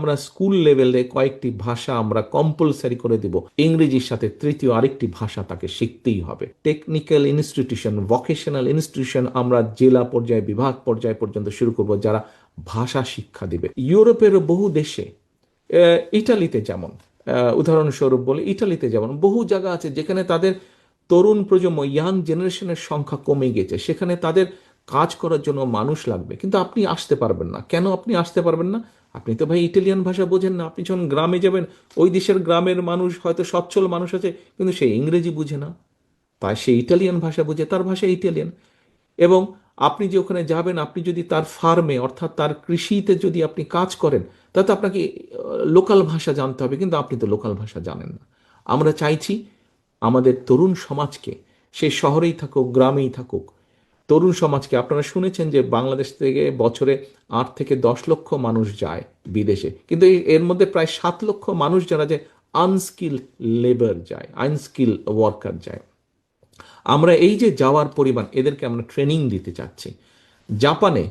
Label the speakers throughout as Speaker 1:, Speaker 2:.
Speaker 1: আমরা স্কুল লেভেলে কয়েকটি ভাষা আমরা কম্পালসারি করে দেব, ইংরেজির সাথে তৃতীয় আরেকটি ভাষা তাকে শিখতেই হবে। টেকনিক্যাল ইনস্টিটিউশন, ভোকেশনাল ইনস্টিটিউশন আমরা জেলা পর্যায়ে, বিভাগ পর্যায়ে পর্যন্ত শুরু করব, যারা ভাষা শিক্ষা দিবে। ইউরোপের বহু দেশে, ইটালিতে যেমন, উদাহরণস্বরূপ বলে, ইটালিতে যেমন বহু জায়গা আছে যেখানে তাদের তরুণ প্রজন্ম, ইয়াং জেনারেশনের সংখ্যা কমে গেছে, সেখানে তাদের কাজ করার জন্য মানুষ লাগবে, কিন্তু আপনি আসতে পারবেন না। কেন আপনি আসতে পারবেন না? আপনি তো ভাই ইটালিয়ান ভাষা বোঝেন না। আপনি যখন গ্রামে যাবেন, ওই দেশের গ্রামের মানুষ হয়তো সচ্ছল মানুষ আছে, কিন্তু সে ইংরেজি বুঝে না, তাই সে ইটালিয়ান ভাষা বুঝে, তার ভাষা ইটালিয়ান। এবং আপনি যে ওখানে যাবেন, আপনি যদি তার ফার্মে অর্থাৎ তার কৃষিতে যদি আপনি কাজ করেন, তাতে আপনাকে লোকাল ভাষা জানতে হবে, কিন্তু আপনি তো লোকাল ভাষা জানেন না। আমরা চাইছি আমাদের তরুণ সমাজকে, সে শহরেই থাকুক গ্রামেই থাকুক, তরুণ সমাজকে, আপনারা শুনেছেন যে বাংলাদেশ থেকে বছরে 8 থেকে 10 লক্ষ মানুষ যায় বিদেশে, কিন্তু এর মধ্যে প্রায় 7 লক্ষ মানুষ যারা যে আনস্কিল লেবার যায়, আনস্কিল ওয়ার্কার যায়। আমরা এই যে যাওয়ার পরিমাণ, এদেরকে আমরা ট্রেনিং দিতে চাচ্ছি। জাপানে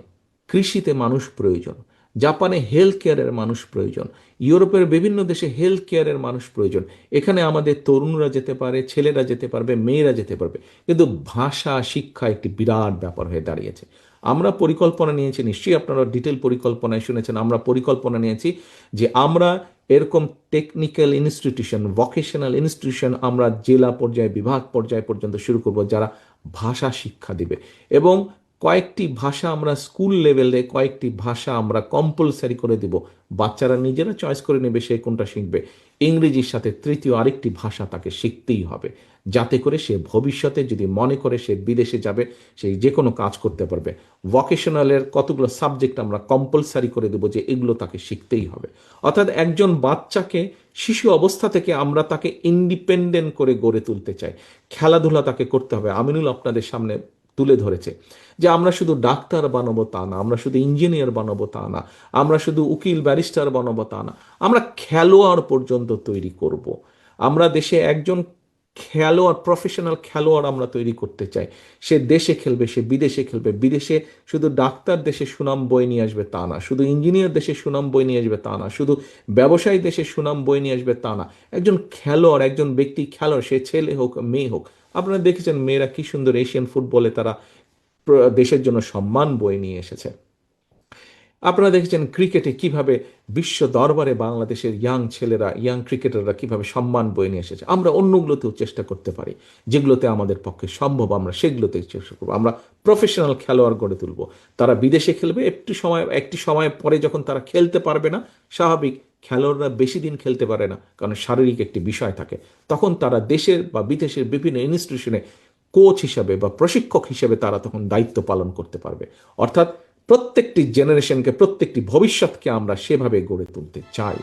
Speaker 1: কৃষিতে মানুষ প্রয়োজন, জাপানে হেলথ কেয়ারের মানুষ প্রয়োজন, ইউরোপের বিভিন্ন দেশে হেলথ কেয়ারের মানুষ প্রয়োজন। এখানে আমাদের তরুণরা যেতে পারে, ছেলেরা যেতে পারবে, মেয়েরা যেতে পারবে, কিন্তু ভাষা শিক্ষা একটি বিরাট ব্যাপার হয়ে দাঁড়িয়েছে। আমরা পরিকল্পনা নিয়েছি, নিশ্চয়ই আপনারা ডিটেল পরিকল্পনায় শুনেছেন, আমরা পরিকল্পনা নিয়েছি যে আমরা এরকম টেকনিক্যাল ইনস্টিটিউশন, ভোকেশনাল ইনস্টিটিউশন আমরা জেলা পর্যায়ে, বিভাগ পর্যায়ে পর্যন্ত শুরু করব, যারা ভাষা শিক্ষা দিবে। এবং কয়েকটি ভাষা আমরা স্কুল লেভেলে, কয়েকটি ভাষা আমরা কম্পালসারি করে দেব, বাচ্চারা নিজেরা চয়েস করে নেবে সে কোনটা শিখবে। ইংরেজির সাথে তৃতীয় আরেকটি ভাষা তাকে শিখতেই হবে, যাতে করে সে ভবিষ্যতে যদি মনে করে সে বিদেশে যাবে, সে যে কোনো কাজ করতে পারবে। ভোকেশনালের কতগুলো সাবজেক্ট আমরা কম্পালসারি করে দেবো যে এগুলো তাকে শিখতেই হবে। অর্থাৎ একজন বাচ্চাকে শিশু অবস্থা থেকে আমরা তাকে ইন্ডিপেন্ডেন্ট করে গড়ে তুলতে চাই। খেলাধুলা তাকে করতে হবে। আমিনুল আপনাদের সামনে তুলে ধরেছে যে আমরা শুধু ডাক্তার বানাবো তা না, আমরা শুধু ইঞ্জিনিয়ার বানাবো তা না, আমরা শুধু উকিল ব্যারিস্টার বানাবো তা না, আমরা খেলোয়াড় পর্যন্ত তৈরি করব। আমরা দেশে একজন খেলোয়াড়, প্রফেশনাল খেলোয়াড় আমরা তৈরি করতে চাই। সে দেশে খেলবে, সে বিদেশে খেলবে। বিদেশে শুধু ডাক্তার দেশে সুনাম বয়ে নিয়ে আসবে তা না, শুধু ইঞ্জিনিয়ার দেশে সুনাম বয়ে নিয়ে আসবে তা না, শুধু ব্যবসায়ী দেশে সুনাম বয়ে নিয়ে আসবে তা না। একজন খেলোয়াড়, একজন ব্যক্তি খেলোয়াড়, সে ছেলে হোক মেয়ে হোক। আপনারা দেখেছেন মেয়েরা কি সুন্দর এশিয়ান ফুটবলে তারা দেশের জন্য সম্মান বয়ে নিয়ে এসেছে। আপনারা দেখেছেন ক্রিকেটে কিভাবে বিশ্ব দরবারে বাংলাদেশের ইয়াং ছেলেরা, ইয়াং ক্রিকেটাররা কিভাবে সম্মান বয়ে নিয়ে এসেছে। আমরা অন্যগুলোতেও চেষ্টা করতে পারি, যেগুলোতে আমাদের পক্ষে সম্ভব আমরা সেগুলোতে চেষ্টা করবো। আমরা প্রফেশনাল খেলোয়াড় গড়ে তুলব, তারা বিদেশে খেলবে। একটি সময় পরে যখন তারা খেলতে পারবে না, স্বাভাবিক, খেলোয়াড়রা বেশি দিন খেলতে পারে না, কারণ শারীরিক একটি বিষয় থাকে, তখন তারা দেশের বা বিদেশের বিভিন্ন ইনস্টিটিউশনে কোচ হিসাবে বা প্রশিক্ষক হিসেবে তারা তখন দায়িত্ব পালন করতে পারবে। অর্থাৎ প্রত্যেকটি জেনারেশনকে, প্রত্যেকটি ভবিষ্যৎকে আমরা সেভাবে গড়ে তুলতে চাই।